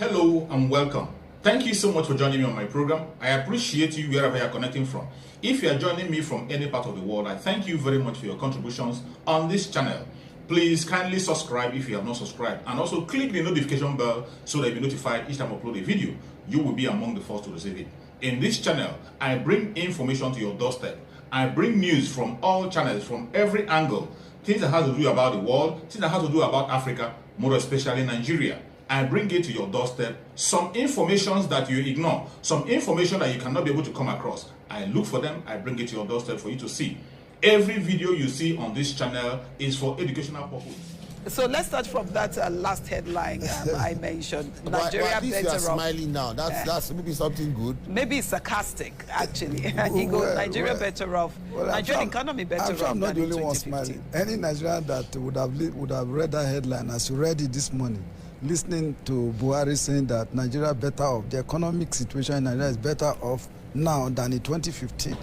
Hello and welcome. Thank you so much for joining me on my program. I appreciate you wherever you are connecting from. If you are joining me from any part of the world, I thank you very much for your contributions on this channel. Please kindly subscribe if you have not subscribed, and also click the notification bell so that you'll be notified each time I upload a video. You will be among the first to receive it. In this channel, I bring information to your doorstep. I bring news from all channels, from every angle. Things that have to do about the world, things that have to do about Africa, more especially Nigeria. I bring it to your doorstep, some information that you ignore, some information that you cannot be able to come across. I look for them, I bring it to your doorstep for you to see. Every video you see on this channel is for educational purpose. So let's start from that last headline I mentioned. Nigeria at least better you are off. Smiling now. That's maybe something good. Maybe it's sarcastic, actually. And you go, Nigeria better off. Nigerian economy better off. I'm not the than only in one 2015. smiling. Any Nigerian that would have read that headline as you read it this morning, listening to Buhari saying that Nigeria better off, the economic situation in Nigeria is better off now than in 2015.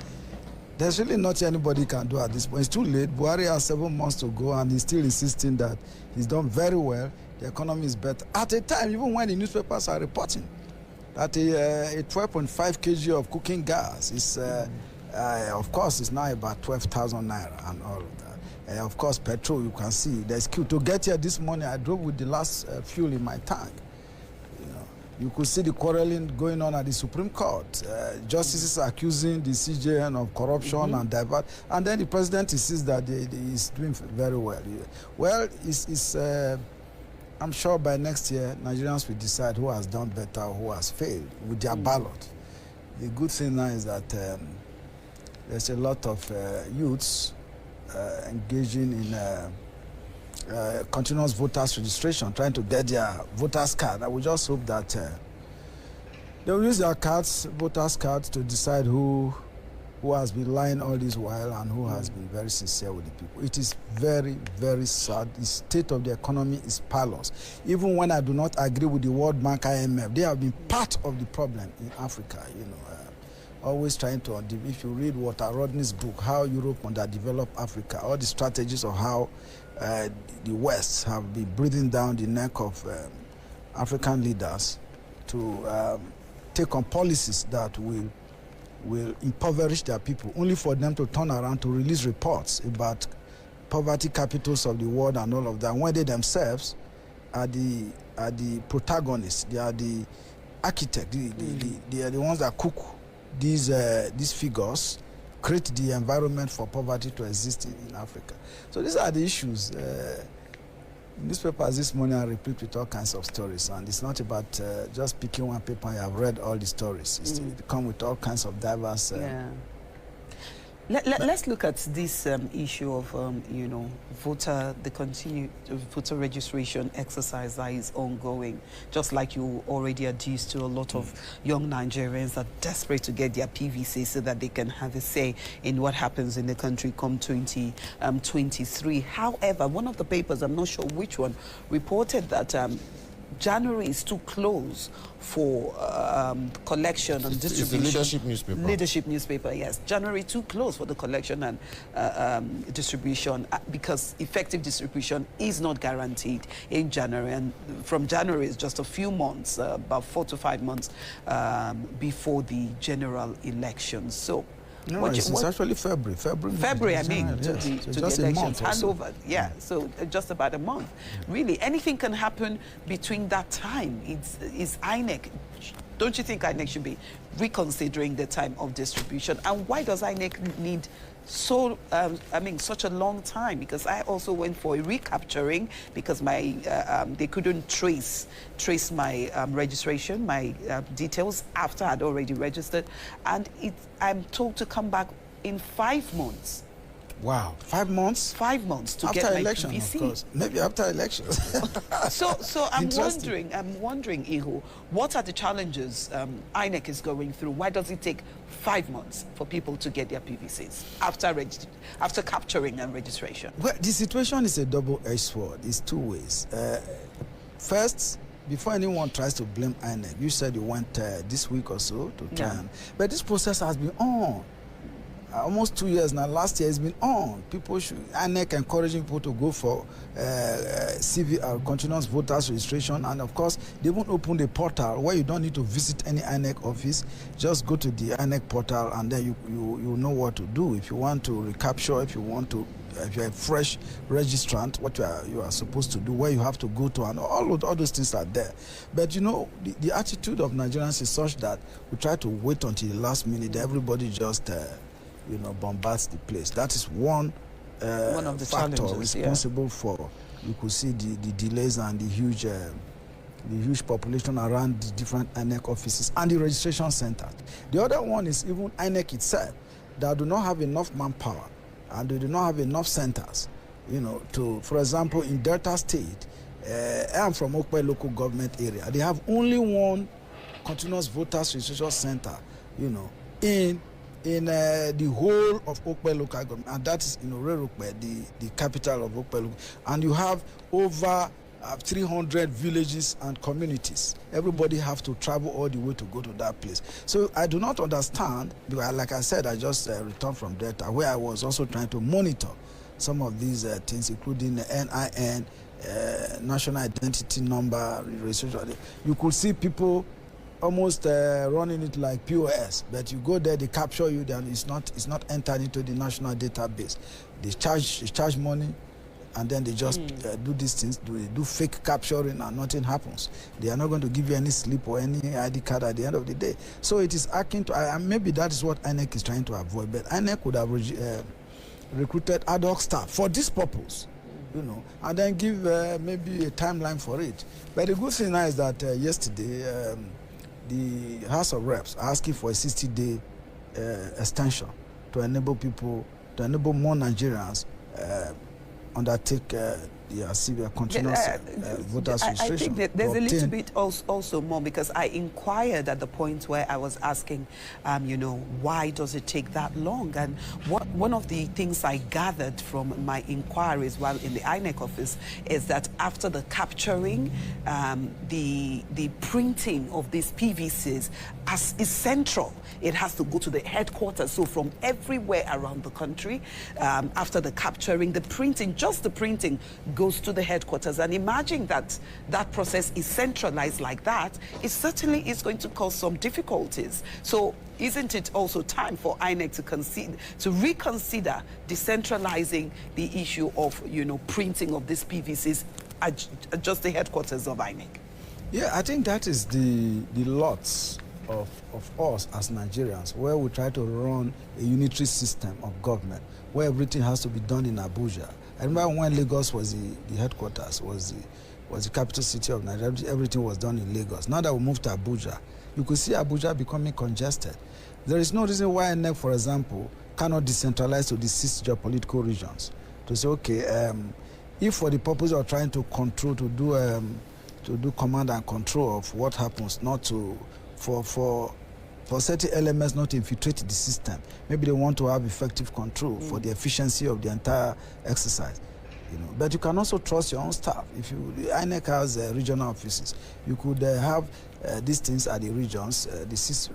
There's really nothing anybody can do at this point. It's too late. Buhari has 7 months to go, and he's still insisting that he's done very well. The economy is better. At a time, even when the newspapers are reporting that a 12.5 kg of cooking gas is, of course, it's now about 12,000 naira and all of that. Of course, petrol, you can see there's queue. To get here this morning, I drove with the last fuel in my tank. You could see the quarreling going on at the Supreme Court. Justices accusing the CJN of corruption and divert. And then the president insists that he's doing very well. Well, I'm sure by next year, Nigerians will decide who has done better or who has failed with their ballot. The good thing now is that there's a lot of youths engaging in continuous voters registration, trying to get their voters card. I would just hope that they will use their cards, voters cards, to decide who has been lying all this while and who has been very sincere with the people. It is very, very sad. The state of the economy is parlous. Even when I do not agree with the World Bank, IMF, they have been part of the problem in Africa. Always trying to, if you read Walter Rodney's book, How Europe Underdeveloped Africa, all the strategies of how the West have been breathing down the neck of African leaders to take on policies that will impoverish their people, only for them to turn around to release reports about poverty capitals of the world and all of that, when they themselves are the protagonists, they are the architects, they are the ones that cook these figures, create the environment for poverty to exist in Africa. So these are the issues. Newspapers this morning are replete with all kinds of stories, and it's not about just picking one paper and you have read all the stories. They come with all kinds of diverse... Let's look at this issue of, the continued voter registration exercise that is ongoing. Just like you already adduced to, a lot of young Nigerians are desperate to get their PVC so that they can have a say in what happens in the country come 2023. However, one of the papers, I'm not sure which one, reported that January is too close for collection and distribution. It's the leadership newspaper. Leadership newspaper, yes. January too close for the collection and distribution, because effective distribution is not guaranteed in January. And from January, it's just a few months, about 4 to 5 months before the general elections. So. No, it's actually February. February, I mean, to just the a elections. month. Handover, yeah. So just about a month. Really, anything can happen between that time. It's INEC. Don't you think INEC should be reconsidering the time of distribution? And why does INEC need such a long time? Because I also went for a recapturing because my they couldn't trace my registration, my details after I'd already registered, and I'm told to come back in 5 months. Wow, 5 months? 5 months to after get my election, PVC. Of course. Maybe after elections. So I'm wondering, Ihu, what are the challenges INEC is going through? Why does it take 5 months for people to get their PVCs after capturing and registration? Well, the situation is a double-edged sword. It's two ways. First, before anyone tries to blame INEC, you said you went this week or so to try but this process has been on. almost 2 years now. Last year it's been on. People should, INEC encouraging people to go for continuous voters registration, and of course they won't open the portal where you don't need to visit any INEC office. Just go to the INEC portal, and then you know what to do. If you want to recapture, if you're a fresh registrant, what you are supposed to do, where you have to go to, and all those things are there. But you know, the attitude of Nigerians is such that we try to wait until the last minute. Everybody just bombards the place. That is one of the factor responsible for, you could see the delays and the huge population around the different INEC offices and the registration centers. The other one is even INEC itself, that do not have enough manpower and they do not have enough centers, for example, in Delta State, I am from Okpe local government area. They have only one continuous voters registration center, in the whole of Okpe local government, and that is Okpe, the capital of Okpe. And you have over 300 villages and communities. Everybody have to travel all the way to go to that place. So I do not understand, because like I said, I just returned from Delta, where I was also trying to monitor some of these things, including the NIN, national identity number, registration. You could see people almost running it like POS, but you go there, they capture you, then it's not entered into the national database. They charge money, and then they just do these things, they do fake capturing, and nothing happens. They are not going to give you any slip or any ID card at the end of the day. So it is akin to, maybe that is what INEC is trying to avoid, but INEC would have recruited ad hoc staff for this purpose, and then give maybe a timeline for it. But the good thing now is that yesterday, the House of Reps are asking for a 60-day extension to enable more Nigerians undertake the continuous voters registration. I think that there's a little bit also more, because I inquired at the point where I was asking, why does it take that long? And one of the things I gathered from my inquiries while in the INEC office is that after the capturing, the printing of these PVCs is central. It has to go to the headquarters. So from everywhere around the country, after the capturing, the printing, just the printing, goes to the headquarters. And imagine that process is centralized like that, it certainly is going to cause some difficulties. So isn't it also time for INEC to reconsider decentralizing the issue of, printing of these PVCs at just the headquarters of INEC? Yeah, I think that is the lots of us as Nigerians, where we try to run a unitary system of government, where everything has to be done in Abuja. I remember when Lagos was the headquarters, was the capital city of Nigeria, everything was done in Lagos. Now that we moved to Abuja, you could see Abuja becoming congested. There is no reason why INEC, for example, cannot decentralize to the 6 geopolitical regions. To say, okay, if for the purpose of trying to control, to do command and control of what happens, not to, for certain elements not to infiltrate the system. Maybe they want to have effective control for the efficiency of the entire exercise. But you can also trust your own staff. If the INEC has regional offices, you could have these things at the regions,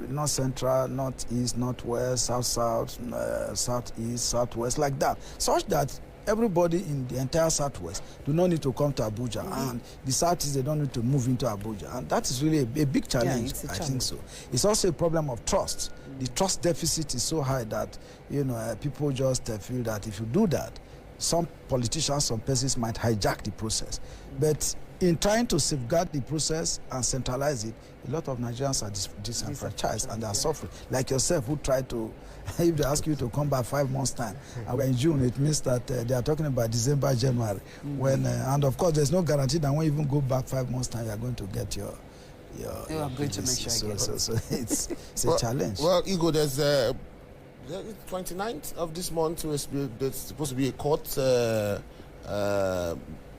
north central, northeast, northwest, south, southeast, southwest, like that, such that everybody in the entire southwest do not need to come to Abuja, and the southeast, they don't need to move into Abuja. And that is really a big challenge, I think so. It's also a problem of trust. The trust deficit is so high that, people just feel that if you do that, some politicians, some persons might hijack the process. But in trying to safeguard the process and centralize it, a lot of Nigerians are disenfranchised and they are suffering. Like yourself, who tried to, if they ask you to come back 5 months' time, and in June, it means that they are talking about December, January. And of course, there's no guarantee that when you even go back 5 months' time, you are going to get your I'm going to make sure I get it. So it's a challenge. Well, Igor, there's the 29th of this month, there's supposed to be a court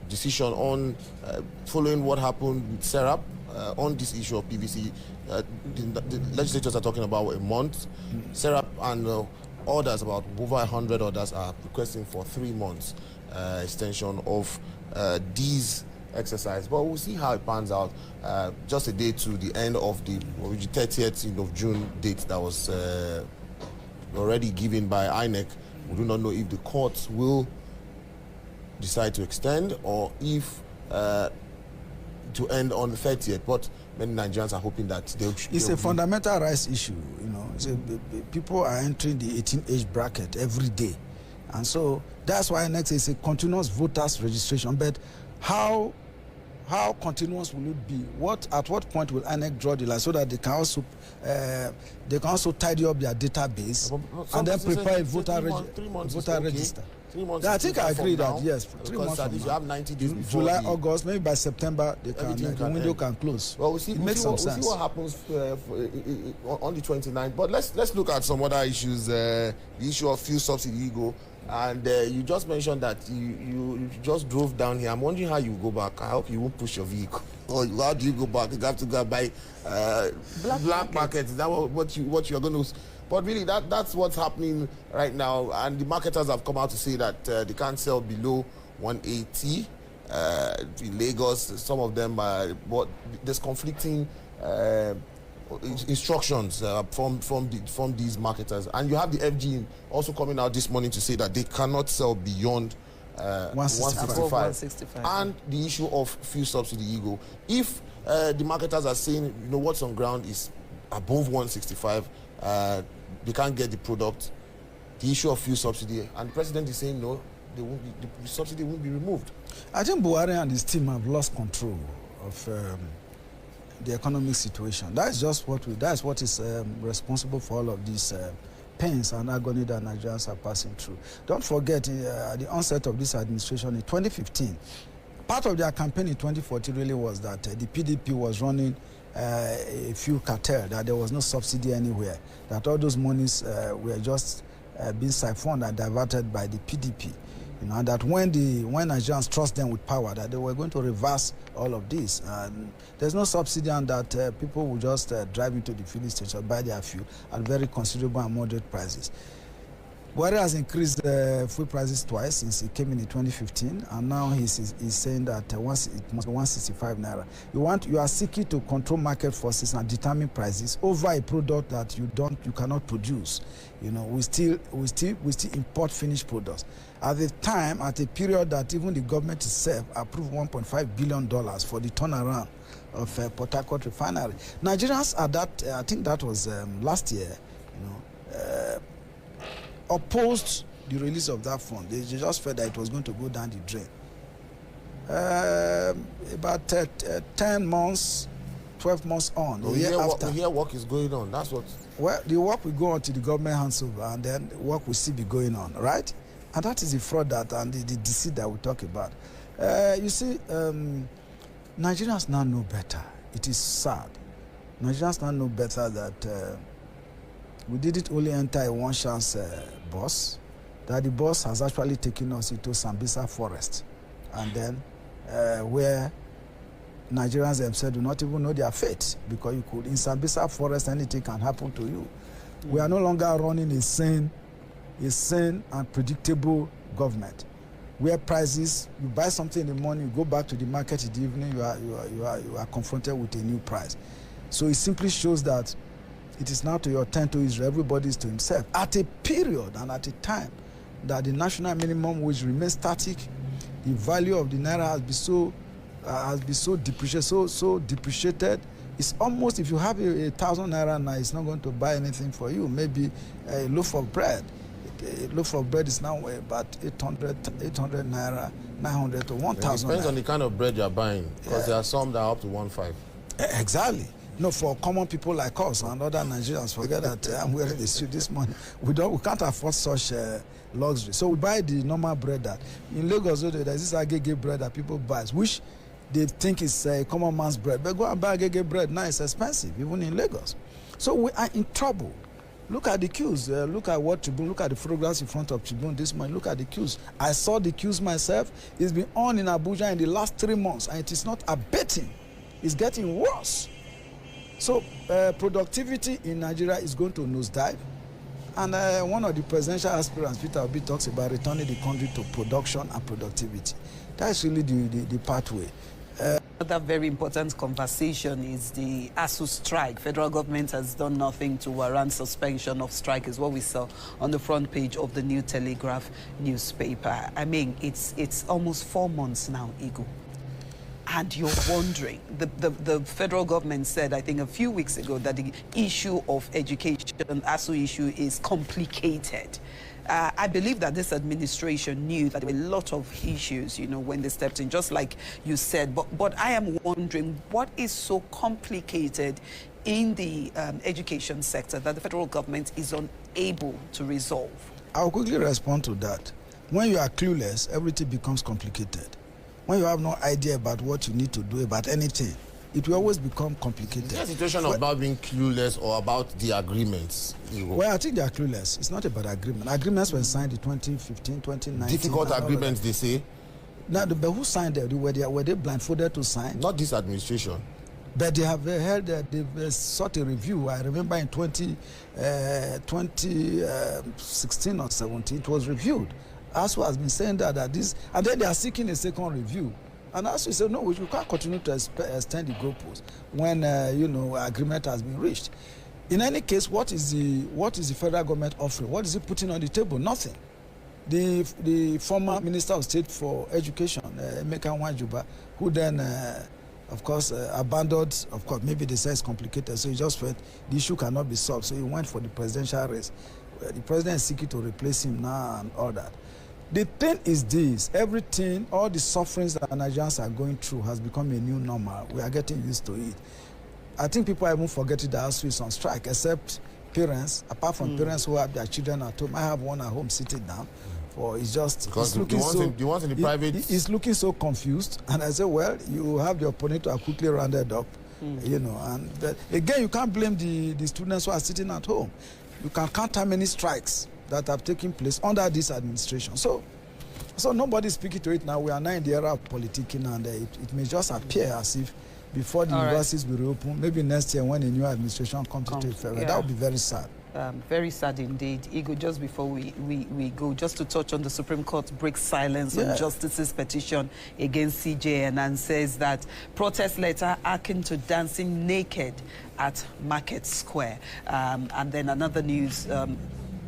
decision on following what happened with Serap on this issue of PVC. The legislators are talking about a month. Serap and others, about over 100 others, are requesting for 3 months extension of these exercise. But we'll see how it pans out. Just a day to the end of the 30th of June date that was already given by INEC. We do not know if the courts will decide to extend or if to end on the 30th. But many Nigerians are hoping that it's a fundamental rights issue. You know, people are entering the 18 age bracket every day, and so that's why INEC is a continuous voters registration. But how continuous will it be? At what point will INEC draw the line so that they can also tidy up their database and then prepare a voter register? 3 months. I think I agree that yes, 3 months. If you have 90 days before July, August, maybe by September the window can close. Well, we'll see what happens on the 29th. But let's look at some other issues. The issue of fuel subsidy ego. And you just mentioned that you just drove down here. I'm wondering how you go back. I hope you won't push your vehicle. Or how do you go back? You have to go buy black market. Is that what you're going to? But really, that's what's happening right now. And the marketers have come out to say that they can't sell below 180 in Lagos. Some of them, but there's conflicting instructions from these marketers. And you have the FG also coming out this morning to say that they cannot sell beyond 165. And the issue of fuel subsidy ego. If the marketers are saying, you know, what's on ground is above 165, they can't get the product, the issue of fuel subsidy, and the president is saying no, the subsidy won't be removed. I think Buhari and his team have lost control of the economic situation. That's what is responsible for all of these pains and agony that Nigerians are passing through. Don't forget, at the onset of this administration in 2015, part of their campaign in 2014 really was that the PDP was running a fuel cartel, that there was no subsidy anywhere, that all those monies were just being siphoned and diverted by the PDP. You know, and that when Nigerians trust them with power, that they were going to reverse all of this. And there's no subsidy, and that people will just drive into the filling station, buy their fuel at very considerable and moderate prices. Buhari has increased fuel prices twice since he came in 2015, and now he's saying that once it must be 165 naira. You are seeking to control market forces and determine prices over a product that you cannot produce. You know, we still import finished products. At the time, at a period that even the government itself approved $1.5 billion for the turnaround of Port Harcourt refinery. Nigerians at that, I think that was last year, you know, opposed the release of that fund. They just felt that it was going to go down the drain. About 10 months, 12 months on, the year after. We hear work is going on. That's what. Well, the work will go on to the government hands over, and then work will still be going on, right? And that is the fraud and the deceit that we talk about. You see, Nigerians now know better. It is sad. Nigerians now know better that we didn't only enter a one-chance bus, that the bus has actually taken us into Sambisa Forest, and then where Nigerians themselves do not even know their fate, because in Sambisa Forest anything can happen to you. We are no longer running a sane and predictable government, where prices, you buy something in the morning, you go back to the market in the evening, you are confronted with a new price. So it simply shows that it is now to your turn to Israel, everybody is to himself. At a period and at a time that the national minimum wage remains static, the value of the naira has been so depreciated. It's almost, if you have a 1,000 naira now, it's not going to buy anything for you. Maybe a loaf of bread. A loaf of bread is now about 800 naira, 900 to 1,000. It depends on the kind of bread you're buying, because there are some that are up to 1.5. Exactly. No, for common people like us and other Nigerians, forget that I'm wearing a suit this morning. We can't afford such luxury. So we buy the normal bread that in Lagos, there's this agege bread that people buy, which they think is a common man's bread. But go and buy agege bread now, it's expensive, even in Lagos. So we are in trouble. Look at the queues. Look at what Tribune. Look at the photographs in front of Tribune this morning. Look at the queues. I saw the queues myself. It's been on in Abuja in the last 3 months, and it is not abating. It's getting worse. So productivity in Nigeria is going to nosedive. And one of the presidential aspirants, Peter Obi, talks about returning the country to production and productivity. That's really the pathway. Another very important conversation is the ASUU strike. Federal government has done nothing to warrant suspension of strike, is what we saw on the front page of the New Telegraph newspaper. I mean, it's almost 4 months now, Igu. And you're wondering, the federal government said, I think a few weeks ago, that the issue of education, ASUU issue, is complicated. I believe that this administration knew that there were a lot of issues, when they stepped in, just like you said. But I am wondering, what is so complicated in the education sector that the federal government is unable to resolve? I'll quickly respond to that. When you are clueless, everything becomes complicated. When you have no idea about what you need to do about anything, it will always become complicated. Is there a situation about being clueless or about the agreements? Well, I think they are clueless. It's not about agreement. Agreements were signed in 2015, 2019. Difficult agreements, they say. Now, but who signed them? Were they blindfolded to sign? Not this administration. But they have held that they've sought a review. I remember in 2016 or 17, it was reviewed. ASUU has been saying that this, and then they are seeking a second review. And ASUU said, no, we can't continue to extend the goalpost when, agreement has been reached. In any case, what is the federal government offering? What is it putting on the table? Nothing. The former Minister of State for Education, Emeka Nwajuba, who then, of course, abandoned, of course, maybe they say it's complicated, so he just felt the issue cannot be solved, so he went for the presidential race. The president is seeking to replace him now and all that. The thing is this, everything, all the sufferings that Nigerians are going through has become a new normal. We are getting used to it. I think people are even forgetting that ASUU is on strike, except parents, apart from parents who have their children at home. I have one at home sitting down. It's just, because the ones in the private... He's looking so confused. And I said, well, you have the opponent to quickly rounded up, And again, you can't blame the students who are sitting at home. You can count how many strikes that have taken place under this administration. So nobody's speaking to it now. We are now in the era of politicking, and it may just appear as if before the universities will reopen, maybe next year when a new administration comes to take effect. That would be very sad. Very sad indeed. Igor, just before we go, just to touch on the Supreme Court breaks silence on Justice's petition against CJN and says that protest letter akin to dancing naked at Market Square. And then another news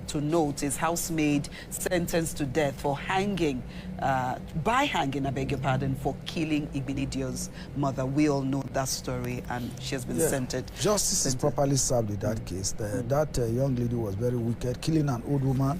to note is housemaid sentenced to death for hanging, by hanging, I beg your pardon, for killing Igbinidio's mother. We all know that story, and she has been sentenced. Justice is properly served in that case. That young lady was very wicked, killing an old woman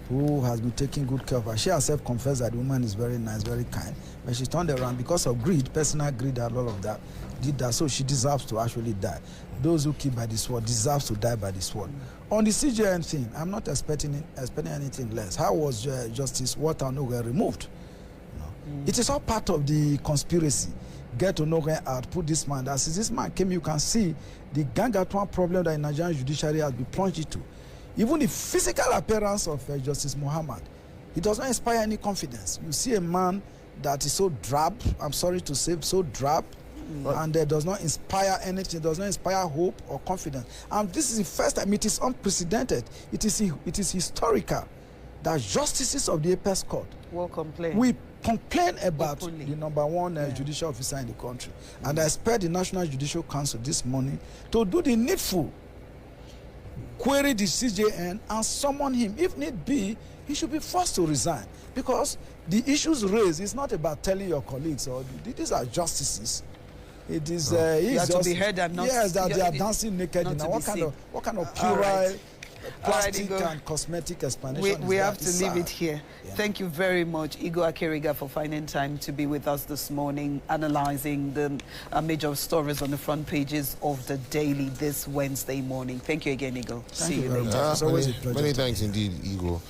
who has been taking good care of her. She herself confessed that the woman is very nice, very kind. But she turned around because of greed, personal greed and all of that, did that. So she deserves to actually die. Those who kill by the sword deserve to die by the sword. On the CJN thing, I'm not expecting anything less. How was Justice Watanoga removed? It is all part of the conspiracy. Get to know her out, put this man. As this man came, you can see the gangatwan problem that the Nigerian judiciary has been plunged into. Even the physical appearance of Justice Muhammad, he does not inspire any confidence. You see a man that is so drab, I'm sorry to say, so drab, and does not inspire anything, does not inspire hope or confidence. And this is the first time, it is unprecedented. It is historical that justices of the Apex Court will complain. We complain about the #1 judicial officer in the country. And I expect the National Judicial Council this morning to do the needful, query the CJN and summon him. If need be, he should be forced to resign, because the issues raised is not about telling your colleagues, or these are justices. It is to be heard and not, that they are dancing naked. What kind of puerile plastic and cosmetic explanation we have to leave it here. Thank you very much, Igor Akeriga, for finding time to be with us this morning, analyzing the major stories on the front pages of the Daily this Wednesday morning. Thank you again, Igor. See you later. It's always a pleasure. Many thanks indeed, Igor.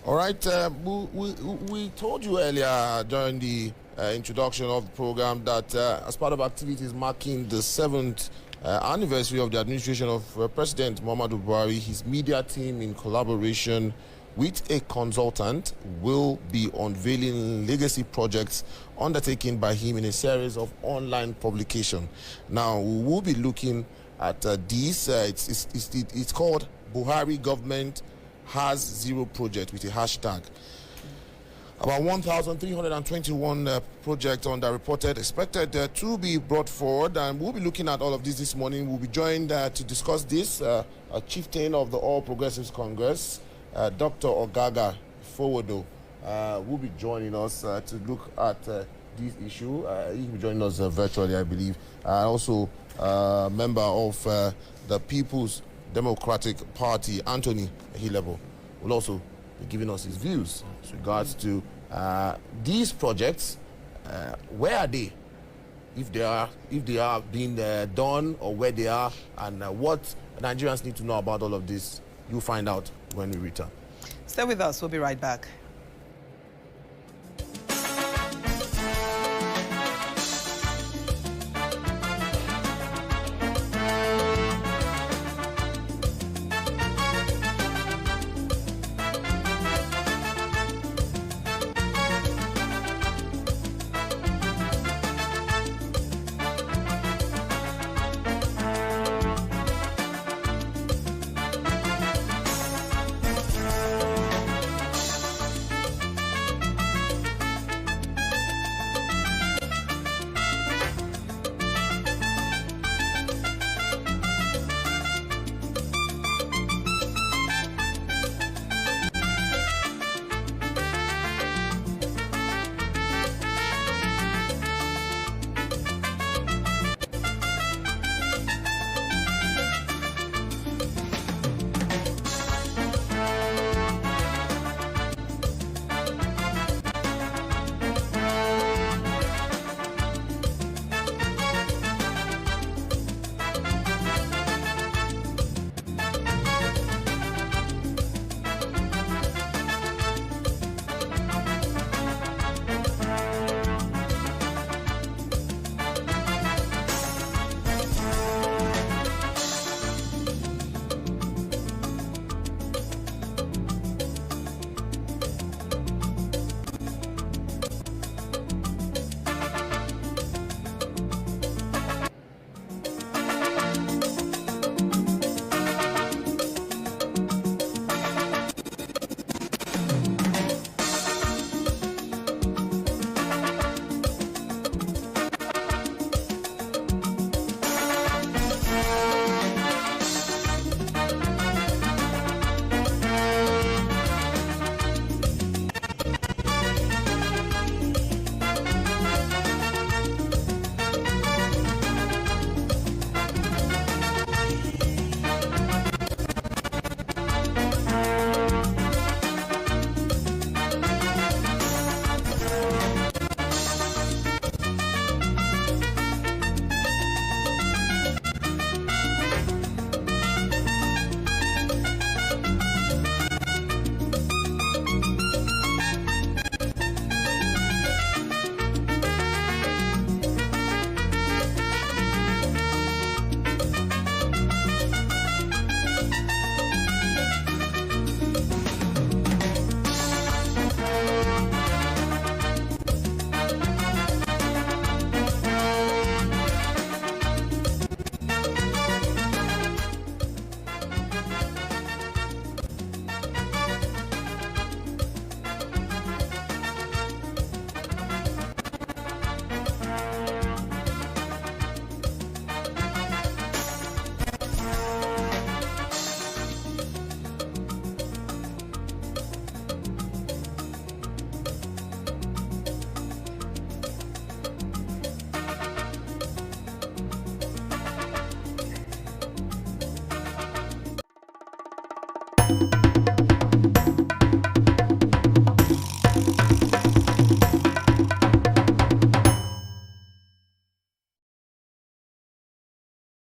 All right, we told you earlier during the introduction of the program that as part of activities marking the 7th anniversary of the administration of President Muhammadu Buhari, his media team, in collaboration with a consultant, will be unveiling legacy projects undertaken by him in a series of online publications. Now, we will be looking at these. It's called Buhari Government Has Zero Project, with a hashtag. About 1,321 projects underreported expected to be brought forward, and we'll be looking at all of this morning. We'll be joined to discuss this, a chieftain of the All Progressives Congress, Dr. Ogaga Fowodo, will be joining us to look at this issue. He'll be joining us virtually, I believe. Also, member of the People's Democratic Party, Anthony Hilebo, will also be giving us his views with regards to these projects. Where are they, if they are being done, or where they are, and what Nigerians need to know about all of this? You'll find out when we return. Stay with us. We'll be right back.